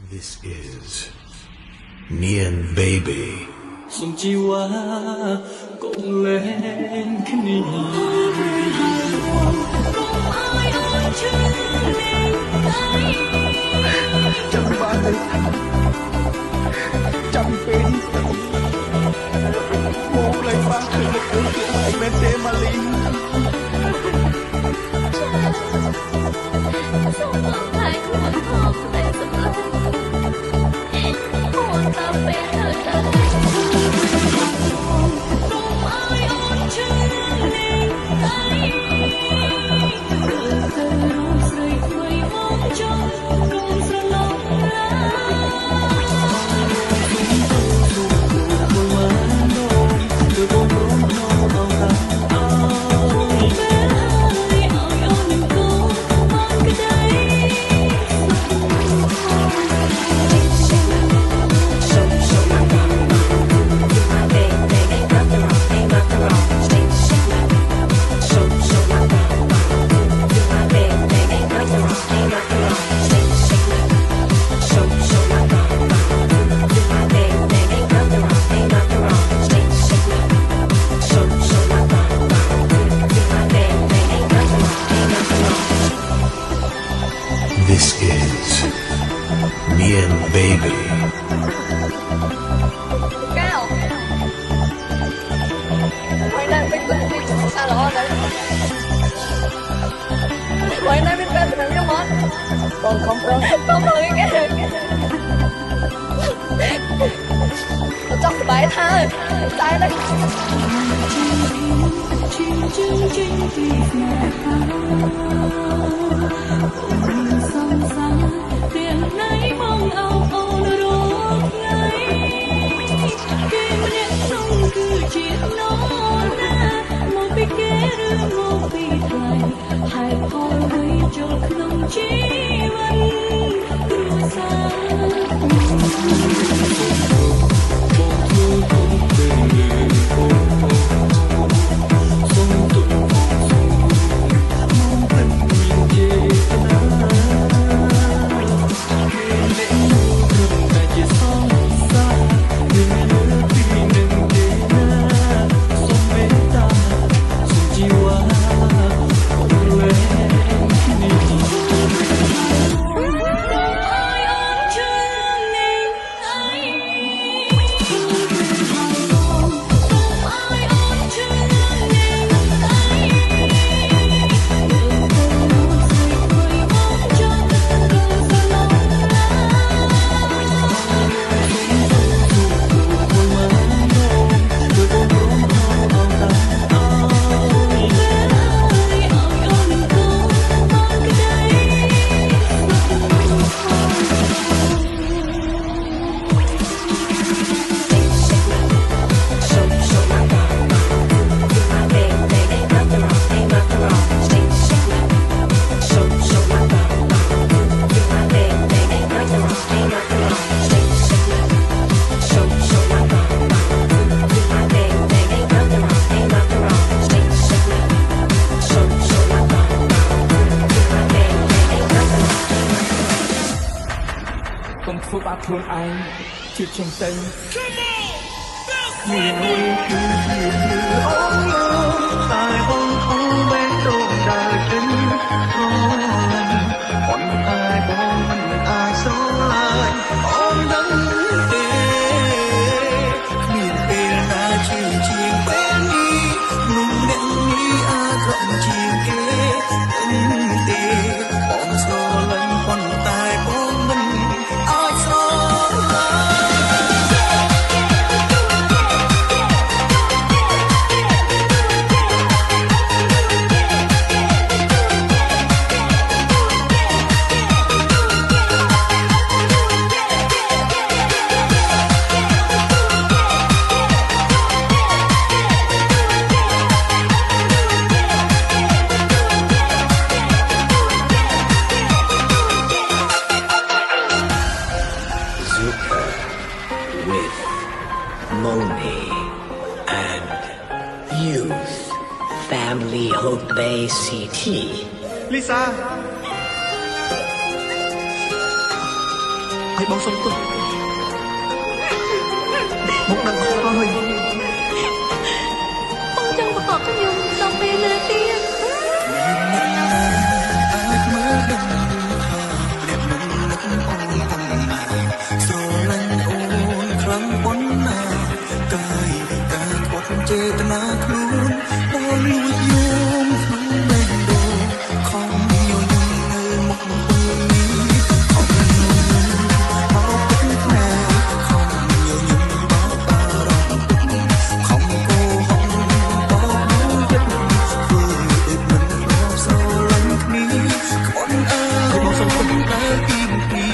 This is Nian Baby សូមជីវ៉ាកុំលែងគ្នាចាំបានទៅចាំពេលមកលេងបានគឺមិនមែនទេម៉ាលីសូមអរគុណខ្លួនផងតែសម្រាប់អូនតាមពេលទៅសូមអើយអូនជឿនេះតែទៅរកស្រីថ្មីមកចង់រងស្រឡំរាThis is Nian Baby កៅហើយដល់ពេលទៅសាឡនដល់ហើយដល់ពេលទៅខ្ញុំមកបងខំប្រឹងគេចង់សប្បាយថាតែដល់tiếng nói mong âu âu rồi ngay kim nhẹ trong cứ chuyện nó ra một bị kê đưa một bị lại hai con với cho không chỉ vẫn đưa xa khôngធ្វើបាបខ្លួនឯងជឿជាងទៅមានគឺអូតែបងអូបែកដូងដើរចេញអូប៉ុន្តែបងមិនអាចស្រឡាញ់អូនដឹងទេគ្មានពេលណាជឿជាងពេលនេះនោះអ្នកនេះអាចក្រំជាងគេទេបងស្រឡាញ់ប៉ុន្តែបងមិនអាចស្រឡាញ់with Moni and Youth Family Hope Bay CT Lisa ឲ្យបងសុំទោសមកដឹងហើយ បងចង់បកបខ្ញុំដល់ពេលណាទៀត អាចមើលដឹងថាអ្នកនឹងនឹកអូនប៉ុណ្ណាស្រឡាញ់អូនខ្លាំងប៉ុណ្ណាកាយវិការគាត់ចេតនាខ្លួនបងលួចយោមក្នុងបេះដូងខំញញឹមនៅមុខពេលនេះខំញញឹមបោកទឹកភ្នែកខំញញឹមបោកបារម្ភខំគោហំបោកមួយទឹកធ្វើដូចមិនរកស្រឡាញ់គ្នាក្បន់អើយបងសុំទុំតែពីពី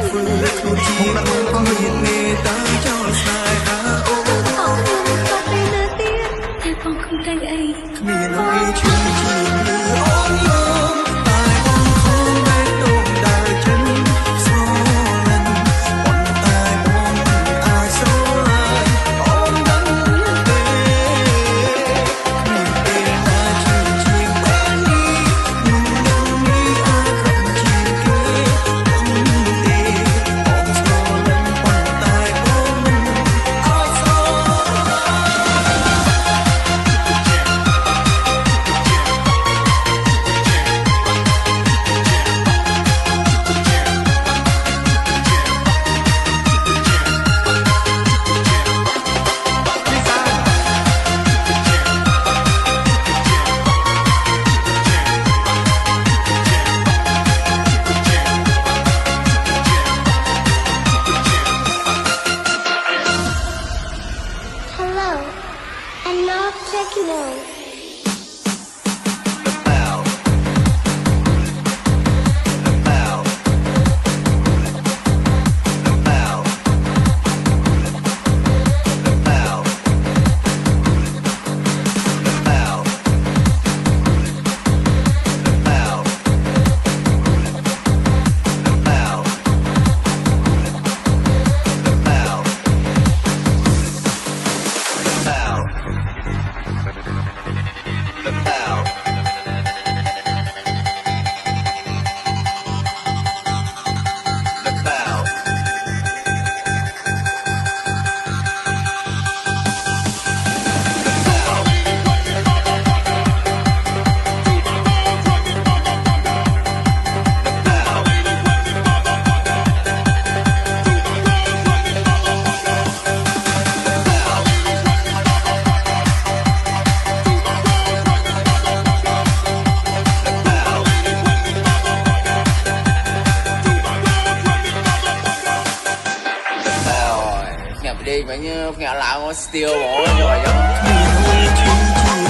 ធ្វើខ្លួនជាបងមានមេត្តាចោលស្នេហាអូន បកខ្ញុំដល់ពេលណាទៀតតែបងខំតែអី គ្មានអ្វីឈឺជាងអូនយំតែបងខំតែដងដើរចិនស្រលាញ់ប៉ុន្តែបងមិនអាចស្រឡាញ់អូនដឹងទេគ្មានពេលណាឈឺជាងពេលនេះនឹងនឹងនេះអាចខំជាងគេដឹងទេបងស្រឡាញ់ប៉ុន្តែបងមិនអាចស្រឡាញ់ Hello, and now techno. đi mà như nghe lão nó still bỏ rồi vậy គ្មានអ្វីឈឺជាង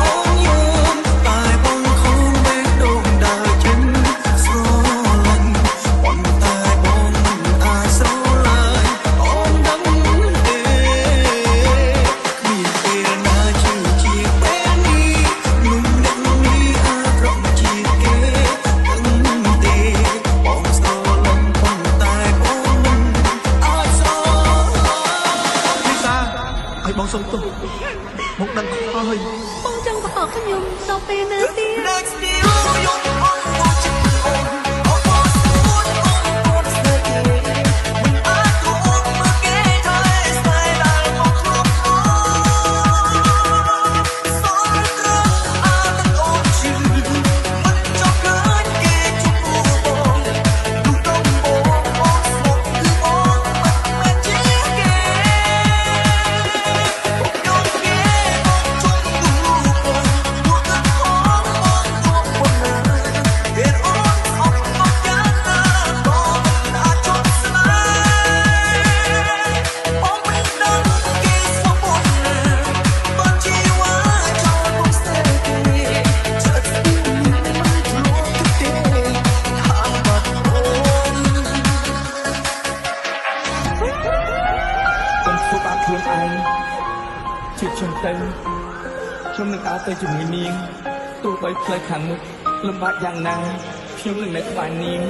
អូនយំតែបងខំតែដងដើរចិនស្រលាញ់ប៉ុន្តែបងមិនអាចស្រឡាញ់អូនដឹងទេគ្មានពេលណាឈឺជាងពេលនេះนุ่มអ្នកនេះអាចរកជាគេដឹងទេបងស្រឡាញ់ប៉ុន្តែបងមិនអាចស្រឡាញ់ ឲ្យបងសុំទោសមកដឹងហើយ បងចង់បកខ្ញុំដល់ពេលណាទៀត Next year, you're on watching on. Almost one on second. I go on my gate, I stay down on clock. Sorry, I'm on you. But you're good, get you on. You don't want smoke, you want magic again. Don't get on toកុំធ្វើបាបខ្លួនឯងជឿខ្ញុំទៅខ្ញុំនឹងដើរទៅជាមួយនាងទោះបីផ្លូវខាងមុខលំបាកយ៉ាងណាខ្ញុំនឹងនៅក្បែរនាង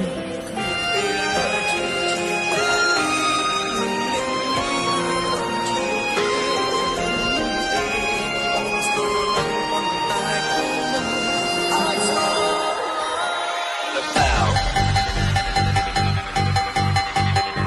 Hãy subscribe cho kênh Ghiền Mì Gõ Để không bỏ lỡ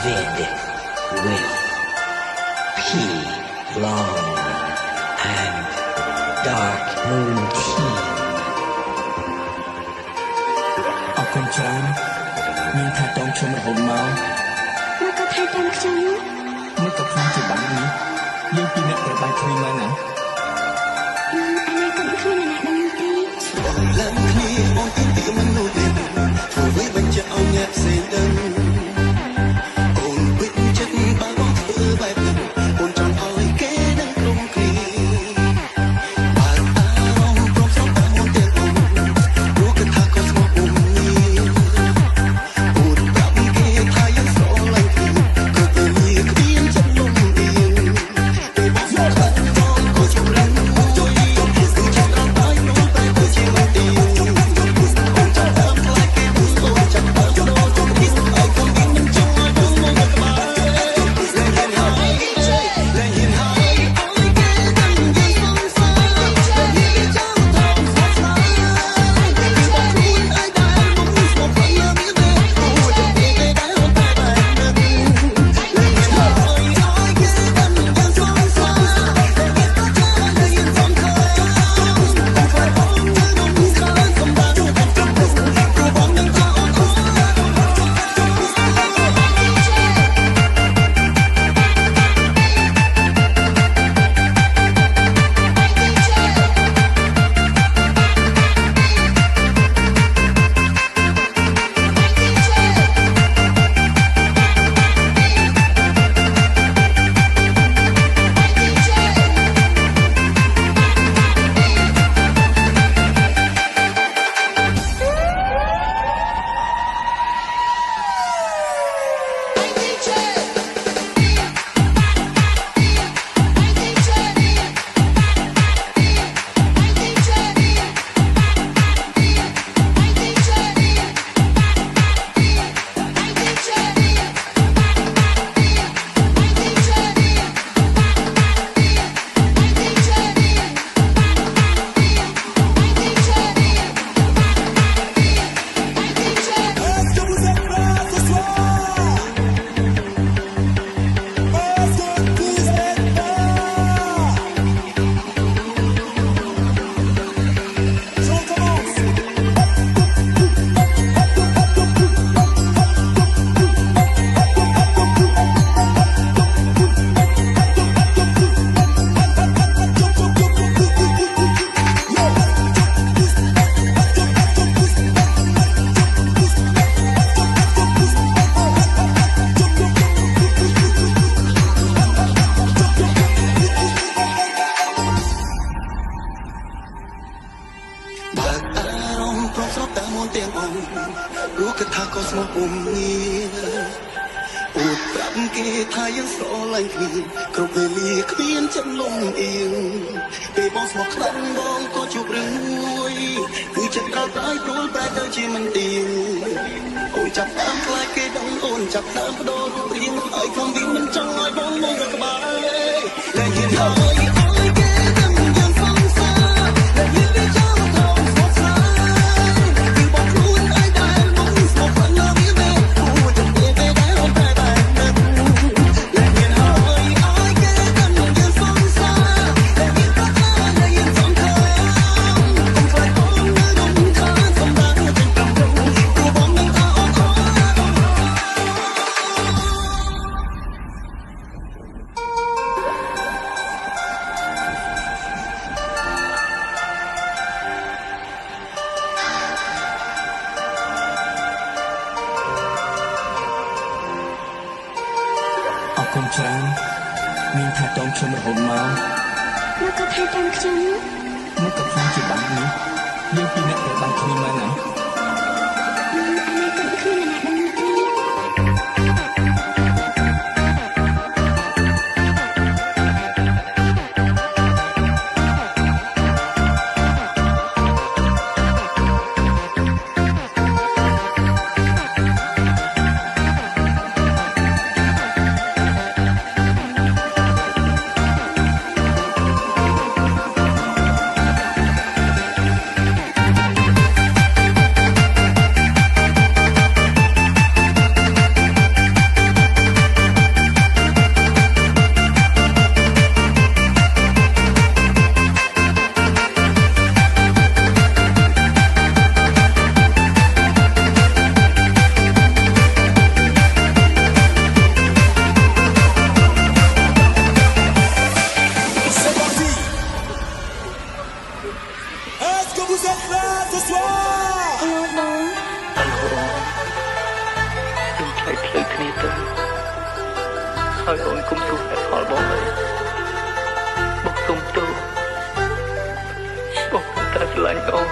vid with P long and dark moon tea អរគុណច្រើនមានថាតងខ្ញុំរហូតមកមកក៏ថែតាមខ្ញុំមកក៏ខ្លាំងជាបាក់នេះយើងពីរអ្នកត្រូវបានគ្នាមកណាអនាគតគ្មានអ្នកដឹងទេឡើងគ្នាអូនទីមនុស្សទេធ្វើឲ្យបញ្ជាក់ឲ្យអ្នកផ្សេងដឹងអូនវិតចិត្តបើបងធ្វើបែបនេះអូនចង់ឲ្យគេដឹងក្រុមគ្នាបើអារម្មណ៍ព្រមស្រុកតាមអូនទាំងអូនព្រោះគិតថាក៏ស្មោះអូននេះអូនប្រាប់គេថាយើងស្រឡាញ់គ្នាក៏ទៅលាគ្មានចិត្តលំអៀងពេលបងស្គាល់បងក៏ជម្រាំមួយគឺចាំដល់ហើយនោះតែទៅជាមិនទៀងអូនចាំតាមខ្លាចគេអូនចាំតាមដល់ជុំនេះឲ្យខ្ញុំវិញមិនចង់ឲ្យបងមកក្បែរលែងហ៊ានហើយអើយគេដឹងយើងសងសាលែងហ៊ានចាំថោកស្អាតស្អាតពីបងខ្លួនឲ្យដែរមកស្មោះគ្នាមានទេអូចាំពីគេដែរអូនតែបែបនេះលែងហ៊ានហើយអើយគេដឹងយើងសងសាលែងហ៊ានក៏ចាំឲ្យយើងសងខាបងខ្លាចបងទៅដងខាងកំដៅទៅចាំព្រោះបងនឹងថាអូនអត់បើអារម្មណ៍ព្រមស្របតាមអូនទាំងអូនព្រោះគិតថាក៏ស្មោះពុំមានអូនប្រាប់គេថាយើងស្រឡាញ់គ្នាគ្រប់វេលាគ្មានចិត្តលំអៀងពេលបងស្មោះខ្លាំងបងក៏ជួបរឿងមួយគឺចិត្តក្រោកហើយព្រួលប្រែទៅជាមិនទៀងអូនចាប់តាមខ្លាចគេដឹងអូនចាប់តាមបដូររូបរាងឲ្យខ្ញុំវិញមិនចង់ឲ្យបងមកក្បែរតែហ៊ានហើយអើយគេដឹងយើងសងសាតែហ៊ានវាចាំថោកស្មោះស្អាតពីបងខ្លួនឲ្យដែរមកស្មោះខ្លាំងណាស់វាអូចាំពេលគេដែរអូនតែបែបនេះលែងហ៊ានហើយអើយគេដឹងយើងសងសាតែហ៊ានក៏ថាឲ្យយើងសងខាងខ្ញុំខ្លាចបងនៅដងខាងសំដៅទាំងកំពុងព្រោះបងនឹងថាអូនអត់អរគុណច្រើនមានថាតងខ្ញុំរហូតមកមកក៏ថែតាមខ្ញុំមកក៏ខ្លាំងជាបាក់នេះយើងពីរអ្នកត្រូវបានគ្នាមកណាអនាគតគ្មានអ្នកដឹងទេ ហើយអូនគុំទូតែផលបងអើយបងសុំទោសបងតែស្រឡាញ់អូន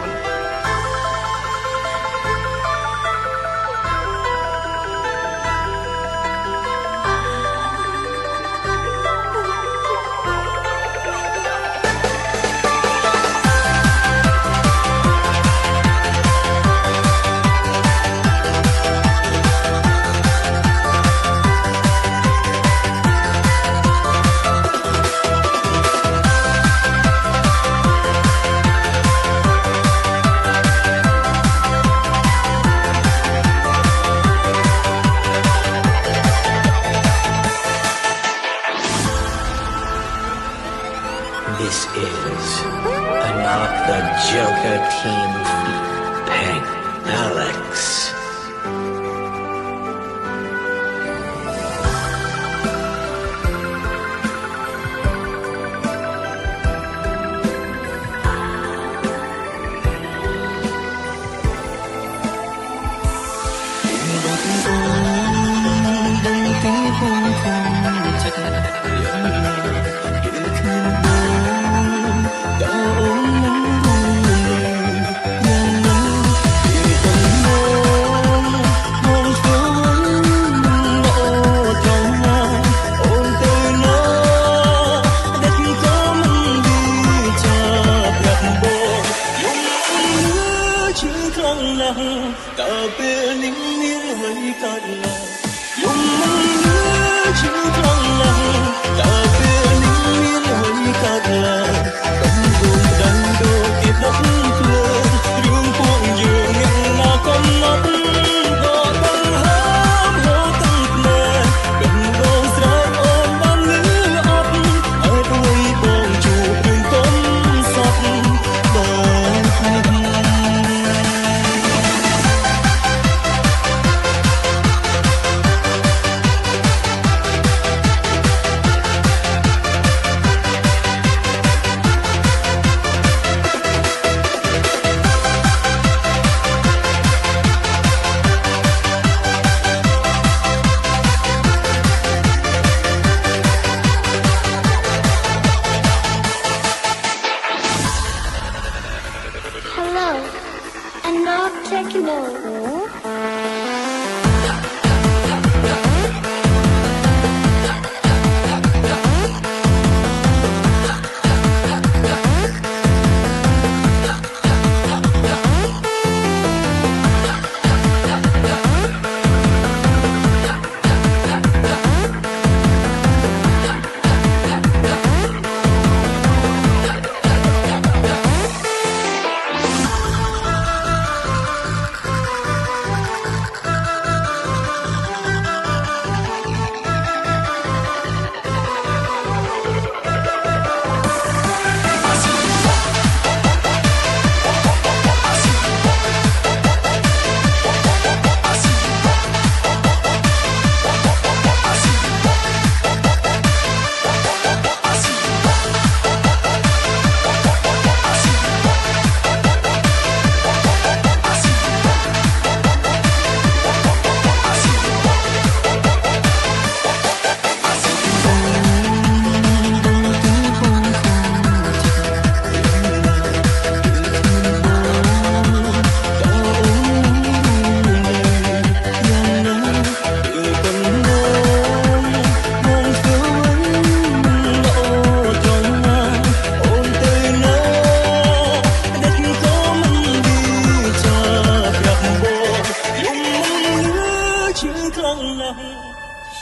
This is another Joker team. Peng Alex. tờ bia lính miếng hơi cạn là dùng mong nhớ chữ thăng là tờ bia lính miếng hơi cạn là tâm hồn đang đô kiếp đất phương đường cuồng dường nhận là con mắt có tăng hám hô tăng nè cần gồm trái ôm ban ngữ ấp ở đuôi bồn chủ đường tôm sắp bờ hai Hello, and now techno.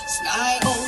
Sky